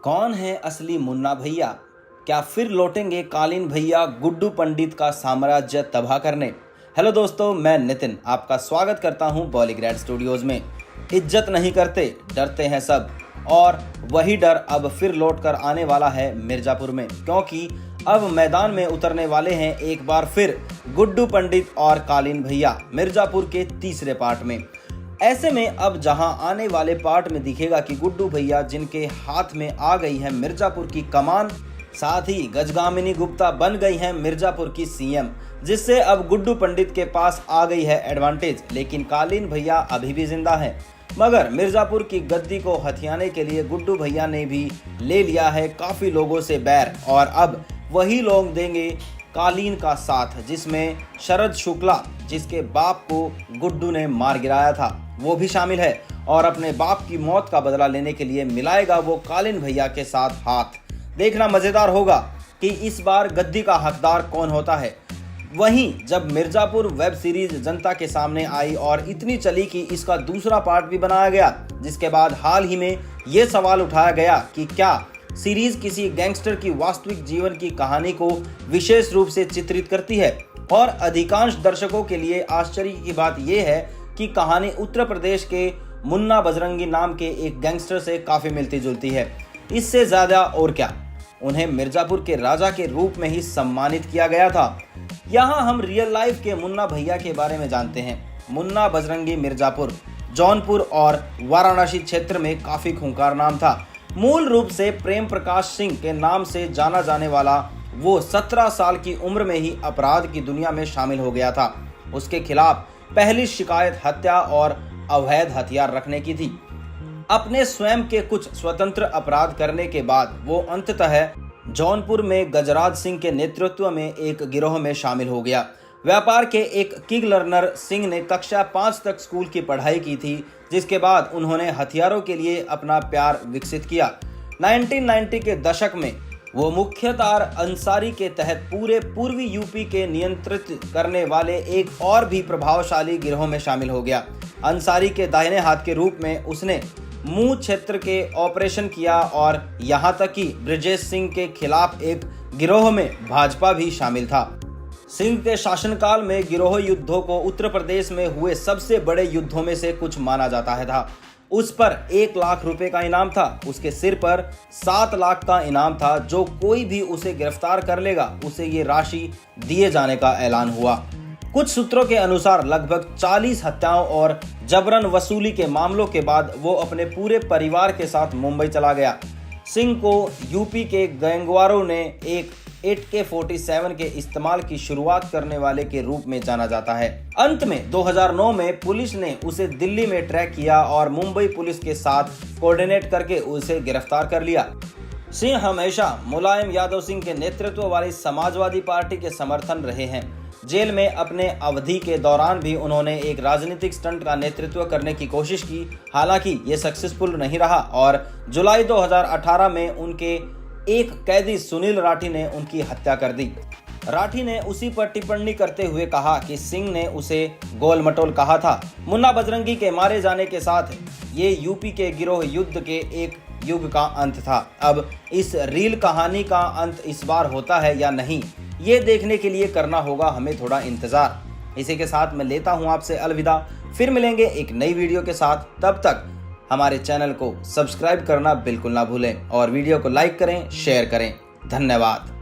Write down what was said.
कौन है असली मुन्ना भैया? क्या फिर लौटेंगे कालीन भैया गुड्डू पंडित का साम्राज्य तबाह करने? हेलो दोस्तों, मैं नितिन आपका स्वागत करता हूं बॉलीग्रैड स्टूडियोज में। इज्जत नहीं करते, डरते हैं सब, और वही डर अब फिर लौट कर आने वाला है मिर्जापुर में, क्योंकि अब मैदान में उतरने वाले हैं एक बार फिर गुड्डू पंडित और कालीन भैया मिर्जापुर के तीसरे पार्ट में। ऐसे में अब जहां आने वाले पार्ट में दिखेगा कि गुड्डू भैया जिनके हाथ में आ गई है मिर्जापुर की कमान, साथ ही गजगामिनी गुप्ता बन गई हैं मिर्जापुर की सीएम, जिससे अब गुड्डू पंडित के पास आ गई है एडवांटेज। लेकिन कालीन भैया अभी भी जिंदा है, मगर मिर्जापुर की गद्दी को हथियाने के लिए गुड्डू भैया ने भी ले लिया है काफी लोगों से बैर, और अब वही लोग देंगे कालीन का साथ, जिसमें शरद शुक्ला, जिसके बाप को गुड्डू ने मार गिराया था, वो भी शामिल है, और अपने बाप की मौत का बदला लेने के लिए मिलाएगा वो कालीन भैया के साथ हाथ। देखना मजेदार होगा कि इस बार गद्दी का हकदार कौन होता है। वहीं जब मिर्जापुर वेब सीरीज जनता के सामने आई और इतनी चली कि इसका दूसरा पार्ट भी बनाया गया, जिसके बाद हाल ही में ये सवाल उठाया गया कि क्या सीरीज किसी गैंगस्टर की वास्तविक जीवन की कहानी को विशेष रूप से चित्रित करती है। और अधिकांश दर्शकों के लिए आश्चर्य की बात यह है कि कहानी उत्तर प्रदेश के मुन्ना बजरंगी नाम के एक गैंगस्टर से काफी मिलती जुलती है। इससे ज्यादा और क्या, उन्हें मिर्जापुर के राजा के रूप में ही सम्मानित किया गया था। यहाँ हम रियल लाइफ के मुन्ना भैया के बारे में जानते हैं। मुन्ना बजरंगी मिर्जापुर, जौनपुर और वाराणसी क्षेत्र में काफी खूंखार नाम था। मूल रूप से प्रेम प्रकाश सिंह के नाम से जाना जाने वाला वो 17 साल की उम्र में ही अपराध की दुनिया में शामिल हो गया था। उसके खिलाफ पहली शिकायत हत्या और अवैध हथियार रखने की थी। अपने स्वयं के कुछ स्वतंत्र अपराध करने के बाद वो अंततः जौनपुर में गजराज सिंह के नेतृत्व में एक गिरोह में शामिल हो गया। व्यापार के एक किंग लर्नर सिंह ने कक्षा 5 तक स्कूल की पढ़ाई की थी, जिसके बाद उन्होंने हथियारों के लिए अपना प्यार विकसित किया। 1990 के दशक में वो मुख्यतार अंसारी के तहत पूरे पूर्वी यूपी के नियंत्रित करने वाले एक और भी प्रभावशाली गिरोह में शामिल हो गया। अंसारी के दाहिने हाथ के रूप में उसने मुंह क्षेत्र के ऑपरेशन किया, और यहां तक कि ब्रजेश सिंह के खिलाफ एक गिरोह में भाजपा भी शामिल था। सिंह के शासनकाल में गिरोह युद्धों को उत्तर प्रदेश में हुए सबसे बड़े युद्धों में से कुछ माना जाता था। उस पर 1 लाख रुपए का इनाम था। उसके सिर पर 7 लाख का इनाम था। जो कोई भी उसे गिरफ्तार कर लेगा उसे ये राशि दिए जाने का ऐलान हुआ। कुछ सूत्रों के अनुसार लगभग 40 हत्याओं और जबरन वसूली के मामलों के बाद वो अपने पूरे परिवार के साथ मुंबई चला गया। सिंह को यूपी के गैंगवारों ने एक 8K-47 के इस्तेमाल की शुरुआत करने वाले के रूप में जाना जाता है। अंत में 2009 में पुलिस ने उसे दिल्ली में ट्रैक किया और मुंबई पुलिस के साथ कोऑर्डिनेट करके उसे गिरफ्तार कर लिया। सिंह हमेशा मुलायम यादव सिंह के नेतृत्व वाली समाजवादी पार्टी के समर्थन रहे हैं। जेल में अपने अवधि के दौरान भी उन्होंने एक राजनीतिक स्टंट का नेतृत्व करने की कोशिश की, हालांकि ये सक्सेसफुल नहीं रहा, और जुलाई 2018 में उनके एक कैदी सुनील राठी ने उनकी हत्या कर दी। राठी ने उसी पर टिप्पणी करते हुए कहा कि सिंह ने उसे गोल मटोल कहा था। मुन्ना बजरंगी के मारे जाने के साथ ये यूपी के गिरोह युद्ध के एक युग का अंत था। अब इस रील कहानी का अंत इस बार होता है या नहीं, ये देखने के लिए करना होगा हमें थोड़ा इंतजार। इसी के साथ मैं लेता हूँ आपसे अलविदा। फिर मिलेंगे एक नई वीडियो के साथ। तब तक हमारे चैनल को सब्सक्राइब करना बिल्कुल ना भूलें, और वीडियो को लाइक करें, शेयर करें। धन्यवाद।